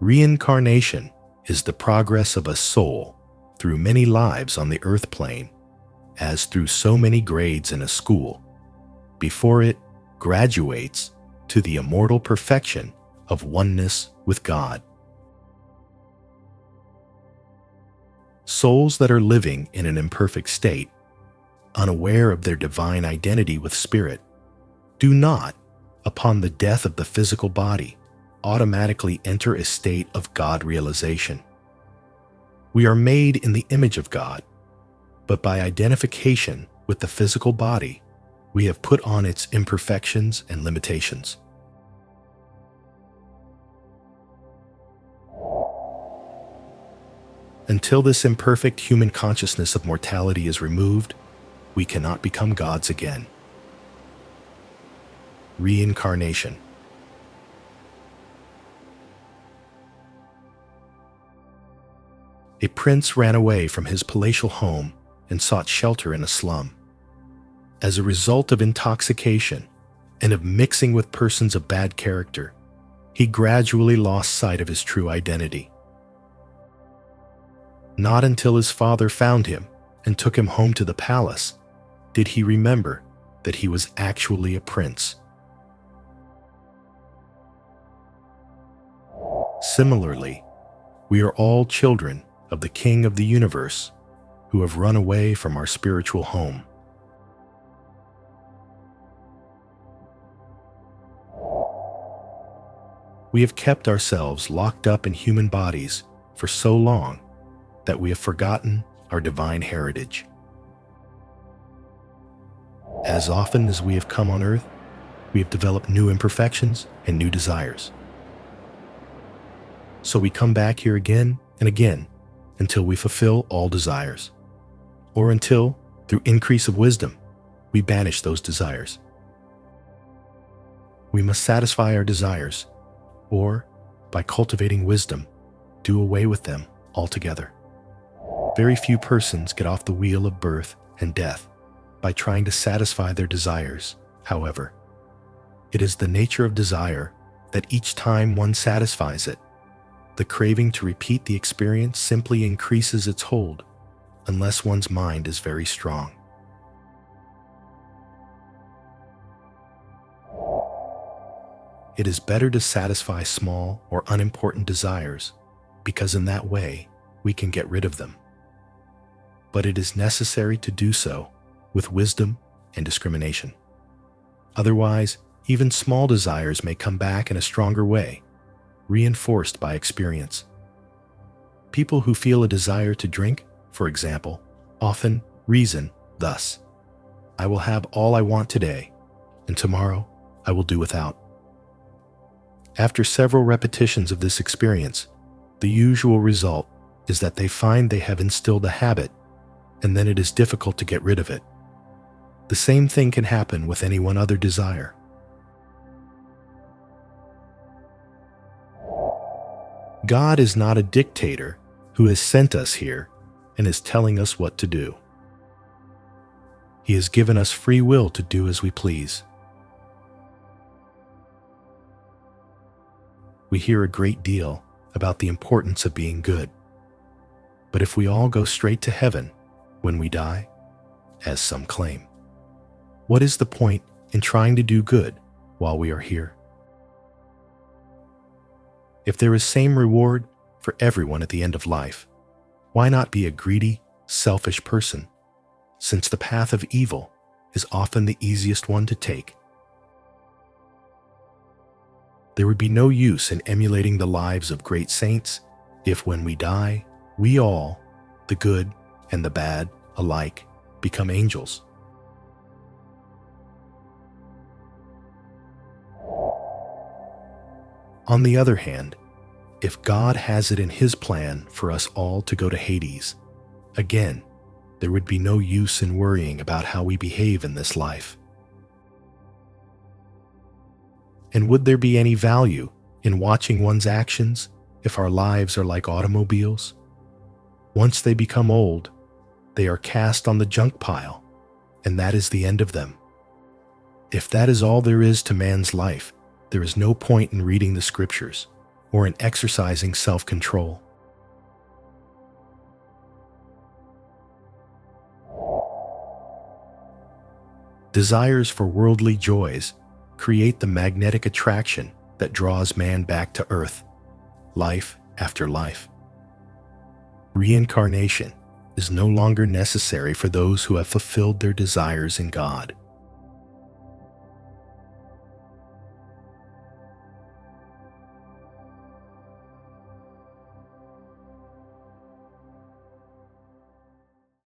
Reincarnation is the progress of a soul through many lives on the earth plane, as through so many grades in a school, before it graduates to the immortal perfection of oneness with God. Souls that are living in an imperfect state, unaware of their divine identity with Spirit, do not, upon the death of the physical body, automatically enter a state of God realization. We are made in the image of God, but by identification with the physical body, we have put on its imperfections and limitations. Until this imperfect human consciousness of mortality is removed, we cannot become gods again. Reincarnation. A prince ran away from his palatial home and sought shelter in a slum. As a result of intoxication and of mixing with persons of bad character, he gradually lost sight of his true identity. Not until his father found him and took him home to the palace did he remember that he was actually a prince. Similarly, we are all children of the King of the universe who have run away from our spiritual home. We have kept ourselves locked up in human bodies for so long that we have forgotten our divine heritage. As often as we have come on earth, we have developed new imperfections and new desires. So we come back here again and again until we fulfill all desires, or until, through increase of wisdom, we banish those desires. We must satisfy our desires, or, by cultivating wisdom, do away with them altogether. Very few persons get off the wheel of birth and death by trying to satisfy their desires. However, it is the nature of desire that each time one satisfies it, the craving to repeat the experience simply increases its hold, unless one's mind is very strong. It is better to satisfy small or unimportant desires, because in that way we can get rid of them. But it is necessary to do so with wisdom and discrimination. Otherwise, even small desires may come back in a stronger way, reinforced by experience. People who feel a desire to drink, for example, often reason thus: I will have all I want today, and tomorrow I will do without. After several repetitions of this experience, the usual result is that they find they have instilled a habit, and then it is difficult to get rid of it. The same thing can happen with any one other desire. God is not a dictator who has sent us here and is telling us what to do. He has given us free will to do as we please. We hear a great deal about the importance of being good. But if we all go straight to heaven when we die, as some claim, what is the point in trying to do good while we are here? If there is same reward for everyone at the end of life, why not be a greedy, selfish person, since the path of evil is often the easiest one to take? There would be no use in emulating the lives of great saints if, when we die, we all, the good and the bad alike, become angels. On the other hand, if God has it in His plan for us all to go to Hades, again, there would be no use in worrying about how we behave in this life. And would there be any value in watching one's actions if our lives are like automobiles? Once they become old, they are cast on the junk pile, and that is the end of them. If that is all there is to man's life, there is no point in reading the scriptures, or in exercising self-control. Desires for worldly joys create the magnetic attraction that draws man back to earth, life after life. Reincarnation is no longer necessary for those who have fulfilled their desires in God.